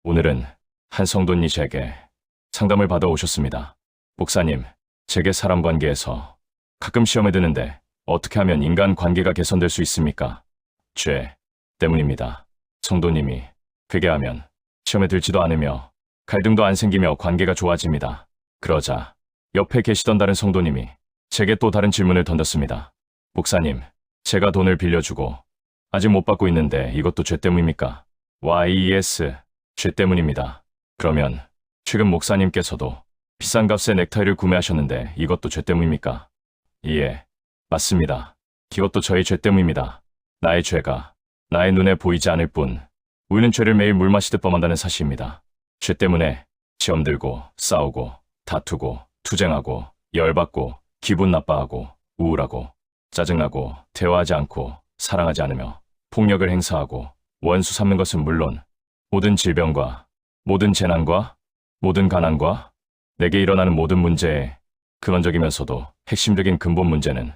오늘은 한 성도님이 제게 상담을 받아 오셨습니다. 목사님, 제게 사람 관계에서 가끔 시험에 드는데 어떻게 하면 인간 관계가 개선될 수 있습니까? 죄 때문입니다. 성도님이 회개하면 시험에 들지도 않으며 갈등도 안 생기며 관계가 좋아집니다. 그러자 옆에 계시던 다른 성도님이 제게 또 다른 질문을 던졌습니다. 목사님, 제가 돈을 빌려주고 아직 못 받고 있는데 이것도 죄 때문입니까? yes, 죄 때문입니다. 그러면 최근 목사님께서도 비싼 값의 넥타이를 구매하셨는데 이것도 죄 때문입니까? 예, 맞습니다. 이것도 저의 죄 때문입니다. 나의 죄가 나의 눈에 보이지 않을 뿐 우리는 죄를 매일 물 마시듯 범한다는 사실입니다. 죄 때문에 시험 들고 싸우고 다투고 투쟁하고 열받고 기분 나빠하고 우울하고 짜증나고 대화하지 않고 사랑하지 않으며 폭력을 행사하고 원수 삼는 것은 물론 모든 질병과 모든 재난과 모든 가난과 내게 일어나는 모든 문제의 근원적이면서도 핵심적인 근본 문제는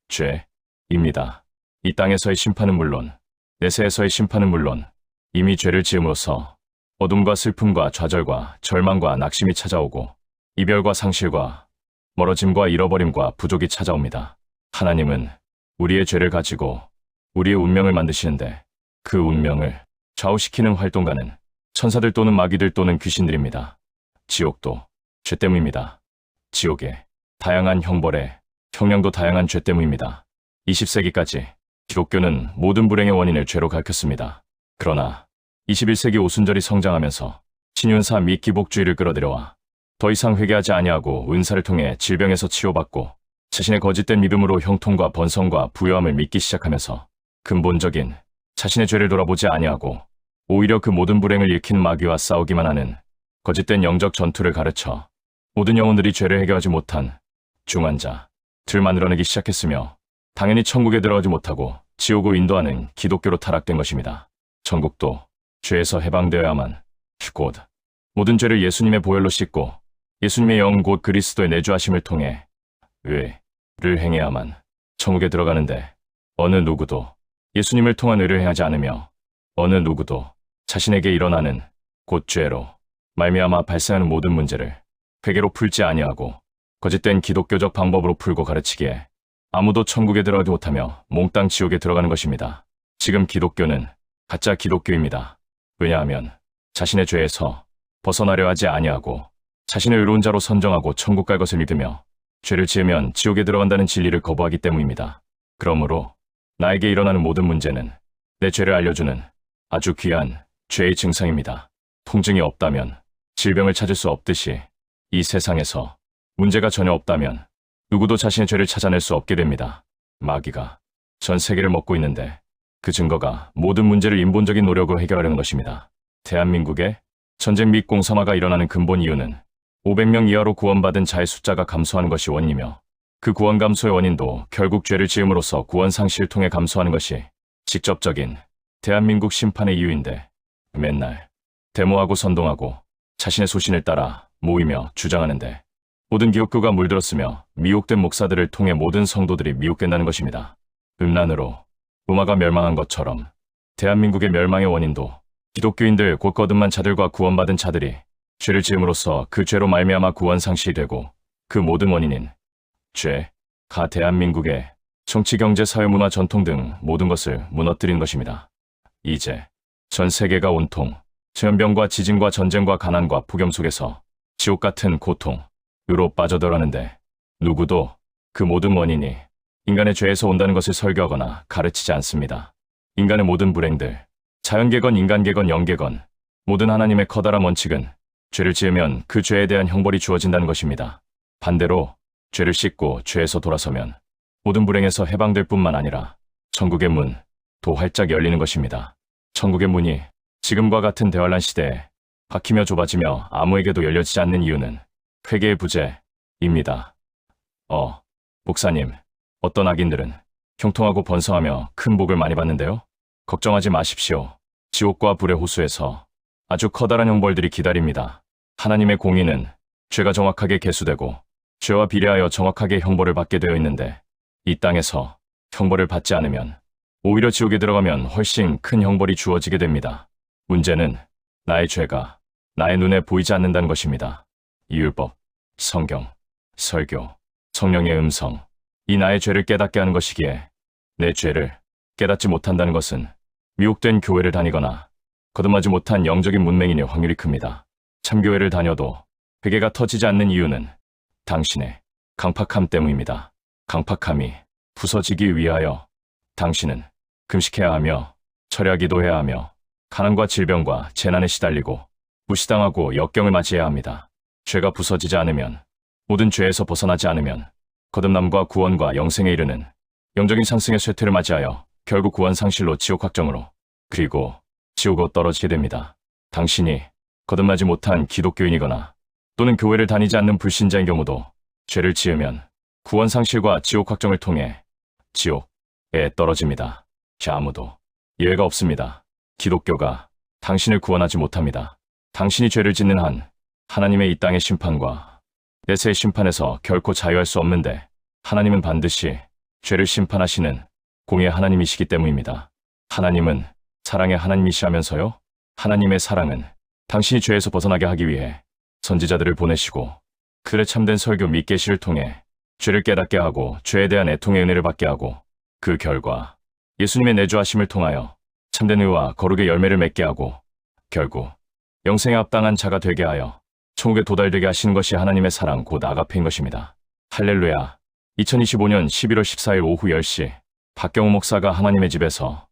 죄입니다. 이 땅에서의 심판은 물론 내세에서의 심판은 물론 이미 죄를 지음으로써 어둠과 슬픔과 좌절과 절망과 낙심이 찾아오고 이별과 상실과 멀어짐과 잃어버림과 부족이 찾아옵니다. 하나님은 우리의 죄를 가지고 우리의 운명을 만드시는데 그 운명을 좌우시키는 활동가는 천사들 또는 마귀들 또는 귀신들입니다. 지옥도 죄 때문입니다. 지옥의 다양한 형벌에 형량도 다양한 죄 때문입니다. 20세기까지 기독교는 모든 불행의 원인을 죄로 가리켰습니다. 그러나 21세기 오순절이 성장하면서 신윤사 및 기복주의를 끌어들여와 더 이상 회개하지 아니하고 은사를 통해 질병에서 치료받고 자신의 거짓된 믿음으로 형통과 번성과 부요함을 믿기 시작하면서 근본적인 자신의 죄를 돌아보지 아니하고 오히려 그 모든 불행을 일으킨 마귀와 싸우기만 하는 거짓된 영적 전투를 가르쳐 모든 영혼들이 죄를 해결하지 못한 중환자들 만들어내기 시작했으며 당연히 천국에 들어가지 못하고 지옥으로 인도하는 기독교로 타락된 것입니다. 천국도 죄에서 해방되어야만 곧 모든 죄를 예수님의 보혈로 씻고 예수님의 영 곧 그리스도의 내주하심을 통해 의를 행해야만 천국에 들어가는데 어느 누구도 예수님을 통한 의를 행하지 않으며 어느 누구도 자신에게 일어나는 곧 죄로 말미암아 발생하는 모든 문제를 회개로 풀지 아니하고 거짓된 기독교적 방법으로 풀고 가르치기에 아무도 천국에 들어가지 못하며 몽땅 지옥에 들어가는 것입니다. 지금 기독교는 가짜 기독교입니다. 왜냐하면 자신의 죄에서 벗어나려 하지 아니하고 자신을 의로운 자로 선정하고 천국 갈 것을 믿으며 죄를 지으면 지옥에 들어간다는 진리를 거부하기 때문입니다. 그러므로 나에게 일어나는 모든 문제는 내 죄를 알려주는 아주 귀한 죄의 증상입니다. 통증이 없다면 질병을 찾을 수 없듯이 이 세상에서 문제가 전혀 없다면 누구도 자신의 죄를 찾아낼 수 없게 됩니다. 마귀가 전 세계를 먹고 있는데 그 증거가 모든 문제를 인본적인 노력으로 해결하려는 것입니다. 대한민국에 전쟁 및 공사마가 일어나는 근본 이유는 500명 이하로 구원받은 자의 숫자가 감소하는 것이 원인이며 그 구원 감소의 원인도 결국 죄를 지음으로써 구원 상실을 통해 감소하는 것이 직접적인 대한민국 심판의 이유인데 맨날 데모하고 선동하고 자신의 소신을 따라 모이며 주장하는데 모든 기독교가 물들었으며 미혹된 목사들을 통해 모든 성도들이 미혹된다는 것입니다. 음란으로 로마가 멸망한 것처럼 대한민국의 멸망의 원인도 기독교인들 곧 거듭난 자들과 구원받은 자들이 죄를 지음으로써 그 죄로 말미암아 구원 상실이 되고 그 모든 원인인 죄가 대한민국의 정치, 경제, 사회, 문화, 전통 등 모든 것을 무너뜨리는 것입니다. 이제 전 세계가 온통 전염병과 지진과 전쟁과 가난과 폭염 속에서 지옥 같은 고통으로 빠져들어가는데 누구도 그 모든 원인이 인간의 죄에서 온다는 것을 설교하거나 가르치지 않습니다. 인간의 모든 불행들, 자연계건, 인간계건, 영계건 모든 하나님의 커다란 원칙은 죄를 지으면 그 죄에 대한 형벌이 주어진다는 것입니다. 반대로 죄를 씻고 죄에서 돌아서면 모든 불행에서 해방될 뿐만 아니라 천국의 문도 활짝 열리는 것입니다. 천국의 문이 지금과 같은 대환란 시대에 박히며 좁아지며 아무에게도 열려지지 않는 이유는 회개의 부재입니다. 목사님, 어떤 악인들은 형통하고 번성하며 큰 복을 많이 받는데요? 걱정하지 마십시오. 지옥과 불의 호수에서 아주 커다란 형벌들이 기다립니다. 하나님의 공의는 죄가 정확하게 계수되고 죄와 비례하여 정확하게 형벌을 받게 되어 있는데 이 땅에서 형벌을 받지 않으면 오히려 지옥에 들어가면 훨씬 큰 형벌이 주어지게 됩니다. 문제는 나의 죄가 나의 눈에 보이지 않는다는 것입니다. 이 율법, 성경, 설교, 성령의 음성, 이 나의 죄를 깨닫게 하는 것이기에 내 죄를 깨닫지 못한다는 것은 미혹된 교회를 다니거나 거듭나지 못한 영적인 문맹인의 확률이 큽니다. 참교회를 다녀도 회개가 터지지 않는 이유는 당신의 강팍함 때문입니다. 강팍함이 부서지기 위하여 당신은 금식해야 하며 철야 기도해야 하며 가난과 질병과 재난에 시달리고 무시당하고 역경을 맞이해야 합니다. 죄가 부서지지 않으면, 모든 죄에서 벗어나지 않으면 거듭남과 구원과 영생에 이르는 영적인 상승의 쇠퇴를 맞이하여 결국 구원 상실로 지옥 확정으로, 그리고 지옥으로 떨어지게 됩니다. 당신이 거듭나지 못한 기독교인이거나 또는 교회를 다니지 않는 불신자인 경우도 죄를 지으면 구원 상실과 지옥 확정을 통해 지옥에 떨어집니다. 아무도 예외가 없습니다. 기독교가 당신을 구원하지 못합니다. 당신이 죄를 짓는 한 하나님의 이 땅의 심판과 내세의 심판에서 결코 자유할 수 없는데, 하나님은 반드시 죄를 심판하시는 공의의 하나님이시기 때문입니다. 하나님은 사랑의 하나님이시라면서요? 하나님의 사랑은 당신이 죄에서 벗어나게 하기 위해 선지자들을 보내시고 그들의 참된 설교 및 계시를 통해 죄를 깨닫게 하고 죄에 대한 애통의 은혜를 받게 하고, 그 결과 예수님의 내주하심을 통하여 참된 의와 거룩의 열매를 맺게 하고 결국 영생에 합당한 자가 되게 하여 천국에 도달되게 하시는 것이 하나님의 사랑 곧 아가페인 것입니다. 할렐루야. 2025년 11월 14일 오후 10시 박경호 목사가 하나님의 집에서